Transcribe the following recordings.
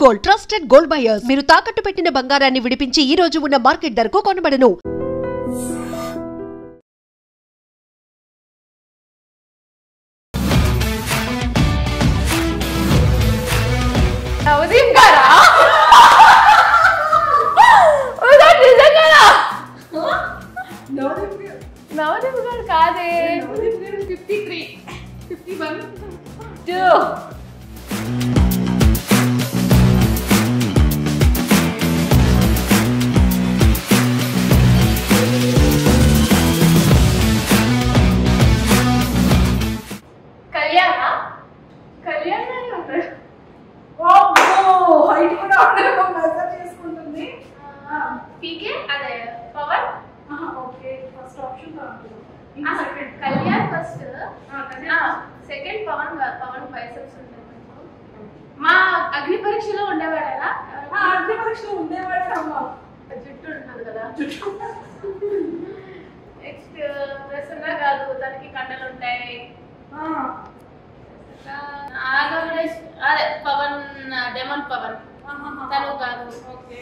Gold, trusted gold buyers. మీరు తాకట్టు పెట్టిన బంగారాన్ని విడిపించి ఈ రోజు ఉన్న మార్కెట్ ధరకు కొనబడను. నవదీప్ గారా? నవదీప్ గారు కాదే. 53 51 2 కళ్యాణ కళ్యాణ ఉంటాడు. హైట్ కూడా మెజర్ చేసుకుంటుంది. పీకే అదే Pawan. Okay first option second Kalyan first, second Pawan. Pawan biceps ఉంటాయి. మా అగ్ని పరీక్షలో ఉండేవాడా? అగ్ని పరీక్షలో ఉండేవాడే అమ్మా. జుట్టు ఉంటుంది కదా. నెక్స్ట్ ప్రసన్న కాదు, దానికి కండలు ఉంటాయి. అదే పవన్, డెమన్ పవన్ తను కాదు. ఓకే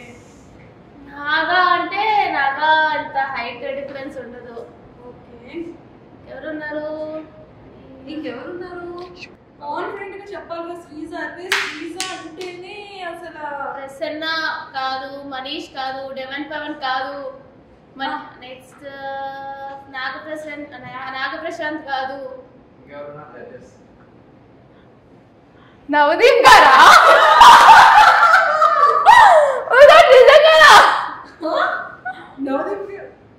నాగా అంటే నాగా అంత హైట్ డిఫరెన్స్ ఉండదు. ఓకే ఎవరున్నారు? ఇంకెవరున్నారు? కాన్ఫిడెంట్ గా చెప్పాలి. శ్రీజ అంటే శ్రీజ అంటేనే అసలు. ప్రసన్న కాదు, మనీష్ కాదు, డెమన్ పవన్ కాదు. నెక్స్ట్ నాగప్రశాంత్ కాదు. నవదీప్ గారా?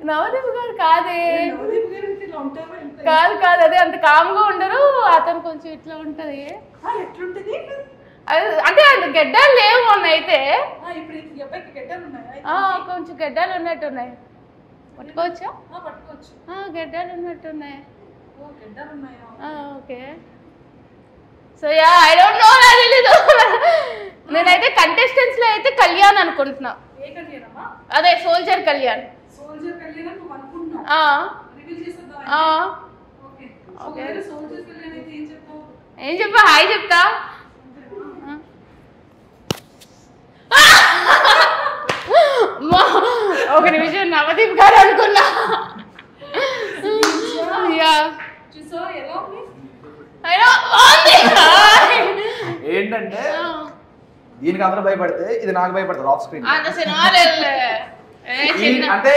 నవదీప్ గారు కాదే. కాదు కాదు, అదే అంత కామ్గా ఉండరు. అతను కొంచెం ఇట్లా ఉంటది. ఎట్లుంటది అంటే అంత గెడ్డాలు లేవు మొన్న అయితే. కొంచెం గెడ్డాలు ఉన్నట్టున్నాయి. పట్టుకోవచ్చా? పట్టుకోవచ్చు. గెడ్డాలు ఉన్నట్టున్నాయి. గెడ్డాలు ఉన్నాయా? Okay. So yeah I don't know, నాకు తెలీదు. నేనైతే కంటెస్టెంట్స్ లో అయితే కళ్యాణ్ అనుకుంటున్నా. ఏ కళ్యాణమా? అదే సోల్జర్ కళ్యాణ్. సోల్జర్ కళ్యాణ్ నువ్వు అనుకుంటున్నావు? రివీల్ చేసేద్దాం. Okay okay. సోల్జర్ కళ్యాణ్ అయితే ఏం చెప్తావు? ఏం చెప్పా? హాయ్ చెప్తా. ఒక నిమిషం, నవదీప్ గారు అనుకున్నా. ఏంటంటే దీనికి అందరూ భయపడితే ఇది నాకు భయపడతారు ఆఫ్ స్క్రీన్. అంటే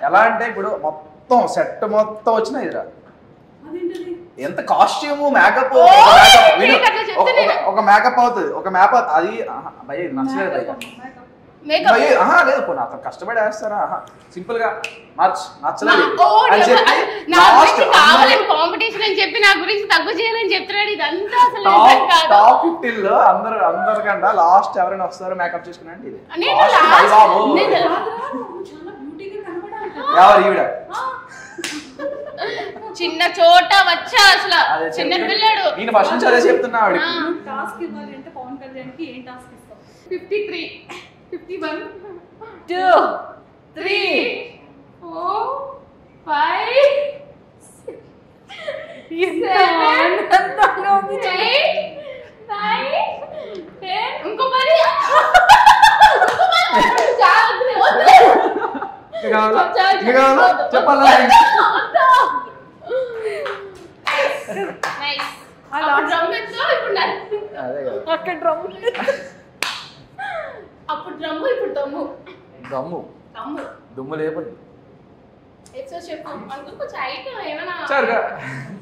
ఎలా అంటే ఇప్పుడు మొత్తం సెట్ మొత్తం వచ్చినా ఇది రాదు. ఎంత కాస్ట్యూమ్ మేకప్, ఒక మేకప్ అవుతుంది, ఒక మేకప్ అది భయ నచ్చలేదు. లేదు పోనీ అతను కష్టపడి వేస్తారా, సింపుల్ గా నచ్చలేదు అని చెప్పి కాంపిటీషన్ అని చెప్పి నా గురించి తగ్గు చేయాలని చెప్తున్నాడు. ఇదంతా అసలు టాప్ 15 లో అందరికంటే లాస్ట్ ఎవరైనా వస్తారో మేకప్ చేసుకున్నాండి ఇది. ఎవరు ఈవిడ? చిన్న చోట వచ్చా అసలు చిన్న పిల్లడు. నేను ఫస్ట్ నుంచి అదే చెప్తున్నా. టాస్క్ ఇవ్వాలి అంటే పవన్ కళ్యాణ్ కి ఏం టాస్క్ ఇస్తావు? 53 51 2 3 4 5 6 7 8 9 10. ఇంకో మరి చెప్పాలా? అప్పుడు డ్రమ్ము, ఇప్పుడు దమ్ము. దుమ్ము లేపండి.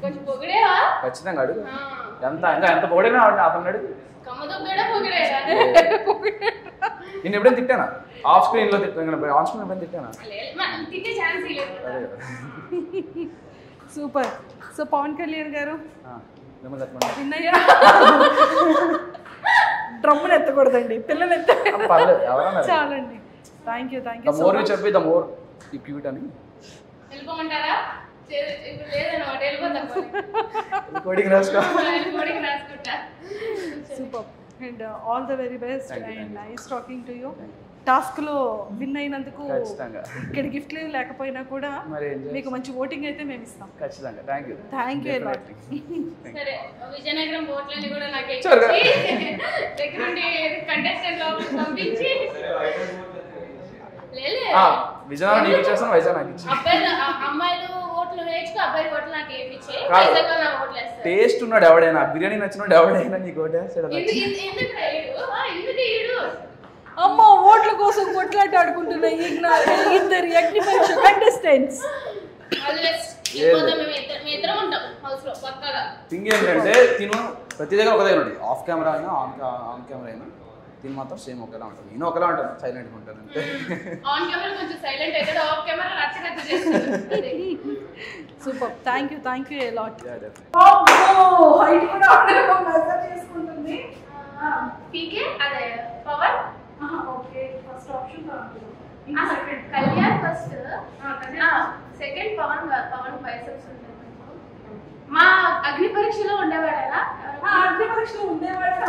కొంచెం పొగిడేవా? ఖచ్చితంగా అడుగు. ఎంత పొగిడినా అతను అడుగు. నేను ఎప్పుడైనా తిట్టానా? ఆఫ్ స్క్రీన్ లో తిట్టాను, ఆన్ స్క్రీన్ ఎప్పుడైనా తిట్టానా? సూపర్. సో పవన్ కళ్యాణ్ గారు డ్రమ్మును ఎత్తకూడదండి, పిల్లలు చాలండి. Thank you. మోర్ చెప్పి ద మోర్ ఈ క్యూట్ అని వెళ్ళిపోమంటారా? కోడింగ్ రాసుకో. Super. And all the very best and nice talking to you. టాస్క్లో విన్ అయినందుకు ఇక్కడ గిఫ్ట్లు లేకపోయినా కూడా మీకు మంచి ఓటింగ్ అయితే మేము ఇస్తాం. ఖచ్చితంగా. Thank you. సరే, విజయనగరం ఓట్లని కూడా నాకు దగ్గరుండి కంటెస్టెంట్ లోపలికి పంపించి అమ్మాయిలు ఓట్లు వేయించుకో, అబ్బాయి ఓట్లు నాకు వేయించే, ఓట్లు వేస్తారు. టేస్ట్ ఉన్నాడు ఎవడైనా, బిర్యానీ నచ్చినోడు ఎవడైనా నీకు ఓటు వేస్తాడు. అమ్మ ఓట్ల కోసం కొట్లాట ఆడుకుంటున్న ఇద్దరు అగ్ని పరీక్ష కంటెస్టెంట్స్. థింగ్ ఏంటంటే తిను ప్రతి దగ్గర ఒక దగ్గర ఉంటుంది, ఆఫ్ కెమెరా అయినా ఆన్ కెమెరా అయినా తిని మాత్రం సేమ్ ఒకలా ఉంటుంది. నేను ఒకలా ఉంటాను, సైలెంట్గా ఉంటాను అంతే. Super. Thank you a lot. Okay, first option Kalyan first, second Pawan. Biceps ఉంటాయి. మా అగ్ని పరీక్షలో ఉండేవాడా? అగ్ని పరీక్షలో ఉండేవాడా?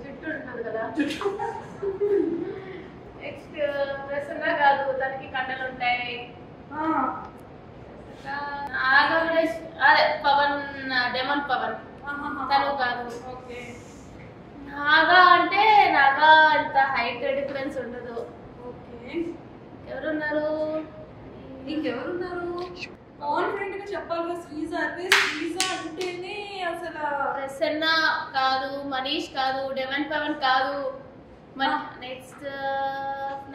జుట్టు ఉంటుంది కదా. నెక్స్ట్ ప్రసన్న కాదు, తనకి కండలు ఉంటాయి. అదే పవన్, డెమన్ పవన్, తను కాదు. ఓకే. నాగా అంటే నాగా అంత హైట్ డిఫరెన్స్ ఉండదు. ఓకే. ఎవరున్నారు? ఇంకెవరున్నారు? కాన్ఫిడెంట్ గా చెప్పాలి. శ్రీజ అంటేనే అసలు ప్రసన్న కాదు, మనీష్ కాదు, డెమన్ పవన్ కాదు. నెక్స్ట్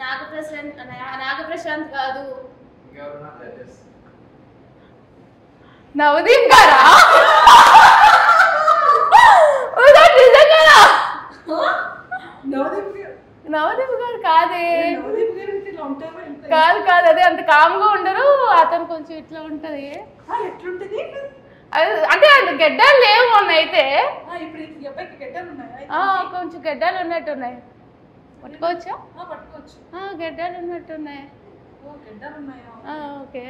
నాగప్రశాంత్ కాదు. నవదీప్ గారా? నవదీప్ గారు కాదే. కాదు, అదే అంత కామ్గా ఉండరు. అతను కొంచెం ఇట్లా ఉంటది. ఎట్లుంటది అంటే అంత గెడ్డాలు లేవు మొన్న అయితే. కొంచెం గెడ్డాలు ఉన్నట్టున్నాయి. పట్టుకోవచ్చా? గెడ్డాలు ఉన్నట్టున్నాయి. Okay.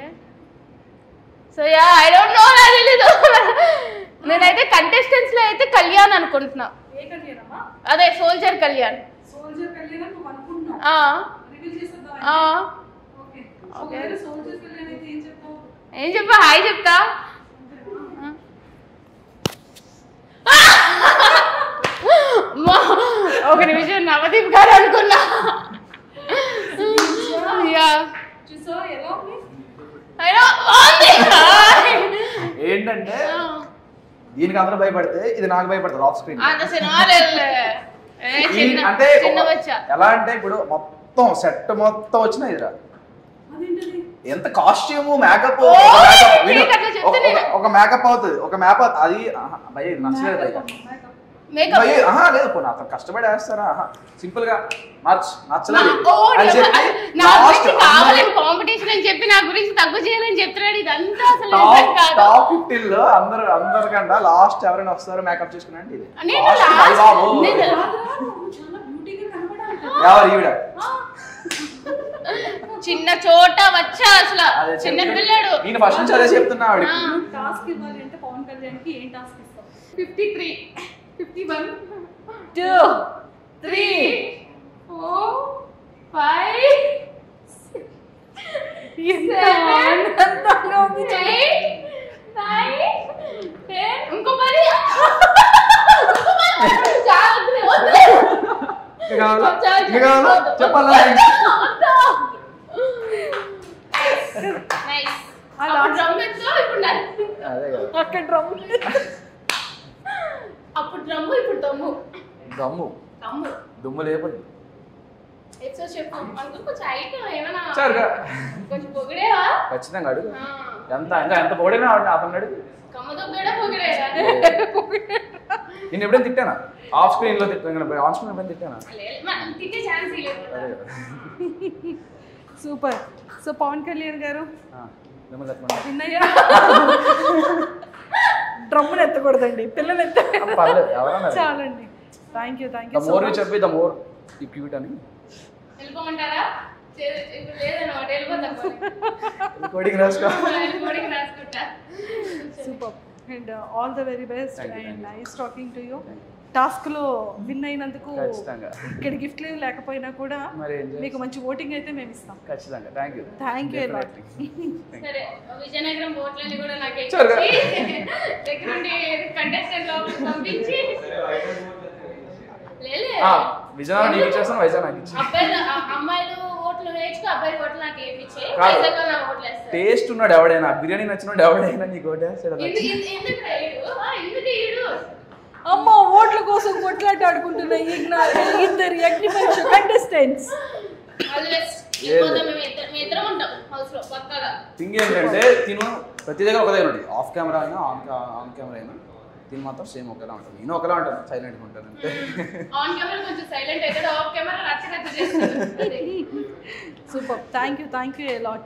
So yeah, I don't know, నాకు తెలీదు. నేనైతే కంటెస్టెంట్స్ లో అయితే కళ్యాణ్ అనుకుంటున్నా. అదే సోల్జర్ కళ్యాణ్. ఏం చెప్పా? హాయ్ చెప్తా. ఒక నిమిషం, నవదీప్ గారు అనుకున్నా. ఏంటంటే దీనికి అందరూ భయపడితే ఇది నాకు భయపడతారు ఆఫ్ స్క్రీన్. అంటే ఎలా అంటే ఇప్పుడు మొత్తం సెట్ మొత్తం వచ్చిన ఇది రాదు. ఎంత కాస్ట్యూమ్ మేకప్, ఒక మేకప్ అవుతుంది, ఒక మేకప్ అది భయ నచ్చలేదు. లేదు పోనీ అతను కష్టపడి వేస్తారా, సింపుల్ గా నచ్చలేదు అని చెప్పి కాంపిటీషన్ అని చెప్పి నా గురించి తగ్గు చేయాలని చెప్తున్నాడు. ఇదంతా టాప్ 15 లో అందరికంటే లాస్ట్ ఎవరైనా వస్తారు మేకప్ చేసుకున్నా అంటే ఇది ఎవరు ఈవిడ చిన్న చోట వచ్చా అసలు చిన్న పిల్లాడు. నేను ఫస్ట్ నుంచి అదే చెప్తున్నా. టాస్క్ ఇవ్వాలి అంటే పవన్ కళ్యాణ్ కి ఏం టాస్క్ ఇస్తాం? 53 51 2 3 4 5 7 8 9 10 ఇంకో 10 చెప్పాలా? అప్పుడు డ్రమ్ము, ఇప్పుడు దమ్ము. దుమ్ము లేపండి. ఖచ్చితంగా అడుగు. ఎంత పొగిడినా అతను అడుగు. నేను ఎప్పుడైనా తిట్టానా? ఆఫ్ స్క్రీన్ లో తిట్టాను, ఆన్ స్క్రీన్ ఎప్పుడైనా తిట్టానా? సూపర్. సో పవన్ కళ్యాణ్ గారు డ్రమ్మును ఎత్తకూడదండి, పిల్లలు చాలండి. Thank you. మోర్ చెప్పి ద మోర్ క్యూట్ అని వెళ్ళిపోమంటారా? Super. And all the very best and nice talking to you. టాస్క్లో విన్ అయినందుకు ఇక్కడ గిఫ్ట్లు లేకపోయినా కూడా మీకు మంచి ఓటింగ్ అయితే మేము ఇస్తాం. ఖచ్చితంగా. Thank you. Thank you. సరే, విజయనగరం ఓట్లని కూడా నాకు దగ్గరుండి కంటెస్టెంట్ లోపలికి పంపించి విజయనగరం నీకు ఇచ్చేస్తాను, వైజాగ్ నాకు ఇచ్చి. అబ్బాయిలు అమ్మాయిలు ఓట్లు వేయించుకో, అబ్బాయి ఓట్లు నాకు వేయించే, వైజాగ్ లో నాకు ఓట్లు వేస్తారు. టేస్ట్ ఉన్నాడు ఎవడైనా, బిర్యానీ నచ్చినోడు ఎవడైనా నీకు ఓటు వేస్తాడు. అమ్మ ఓట్ల కోసం కొట్లాట ఆడుకుంటున్న ఇద్దరు అగ్నిపరీక్ష కంటెస్టెంట్స్. థింగ్ ఏంటంటే తిను ప్రతి దగ్గర ఒక దగ్గర ఉంటుంది, ఆఫ్ కెమెరా అయినా ఆన్ కెమెరా అయినా తిని మాత్రం సేమ్ ఒకేలా ఉంటుంది. నేను ఒకలా ఉంటాను, సైలెంట్గా ఉంటాను అంతే. Super. Thank you a lot.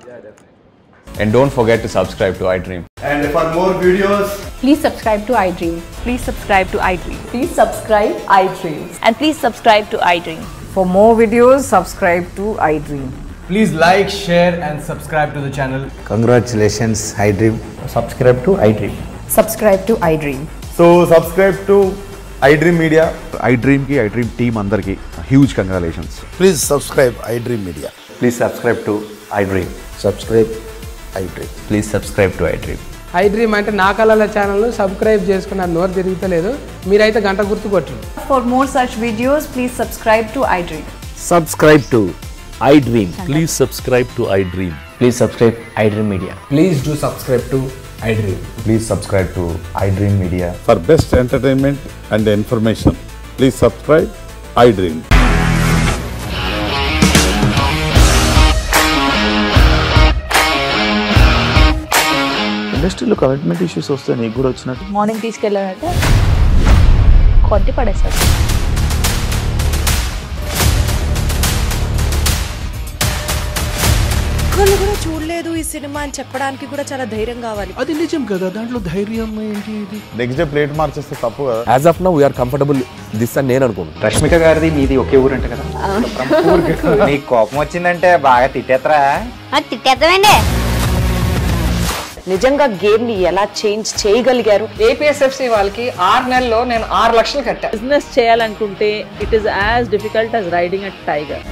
And don't forget to subscribe to iDream. And for more videos, please subscribe to iDream. Please subscribe to iDream. Please subscribe iDream. And please subscribe to iDream. For more videos, subscribe to iDream. please like, share and subscribe to the channel. Congratulations, iDream. Subscribe to iDream. Subscribe to iDream. So subscribe to iDream Media. iDream ki iDream team andarki huge congratulations. Please subscribe iDream Media. Please subscribe to iDream. Subscribe iDream. Please subscribe to iDream. iDream అంటే నా కళల channel subscribe చేసుకున్న నోరు తిరుగుతలేదు, మీరైతే గంట గుర్తు కొట్టండి. For more such videos, please subscribe to iDream. Subscribe to iDream. Please subscribe to iDream. Please subscribe iDream Media. Please do subscribe to iDream. Please subscribe to iDream Media. For best entertainment and information, please subscribe iDream. ఇండస్ట్రీలో commitment issues వస్తే నీకు కూడా వచ్చినట్టు morning తీసుకెళ్ళాలంటే కొట్టి పడేస్తారు. ఒక్కళ్ళు కూడా చూడలేదు ఈ సినిమా అని చెప్పడానికి కూడా చాలా ధైర్యం కావాలి. అది నిజం కదా, దాంట్లో ధైర్యం ఏంటి? ఇది నెక్స్ట్ డే ప్లేట్ మార్చేస్తే తప్పు కదా. As of now, we are comfortable this అని నేను అనుకుంటున్నాను. రష్మిక గారిది మీది ఒకే ఊరు అంట కదా. నీకు కోపం వచ్చిందంటే బాగా తిట్టేత్తరా? తిట్టేద్దామండి. నిజంగా గేమ్ ని ఎలా చేంజ్ చేయగలిగారు? ఏపీఎస్ఎఫ్సి వాళ్ళకి 6 నెలల్లో నేను 6 లక్షలు కట్టా. బిజినెస్ చేయాలనుకుంటే it is as difficult as riding a tiger.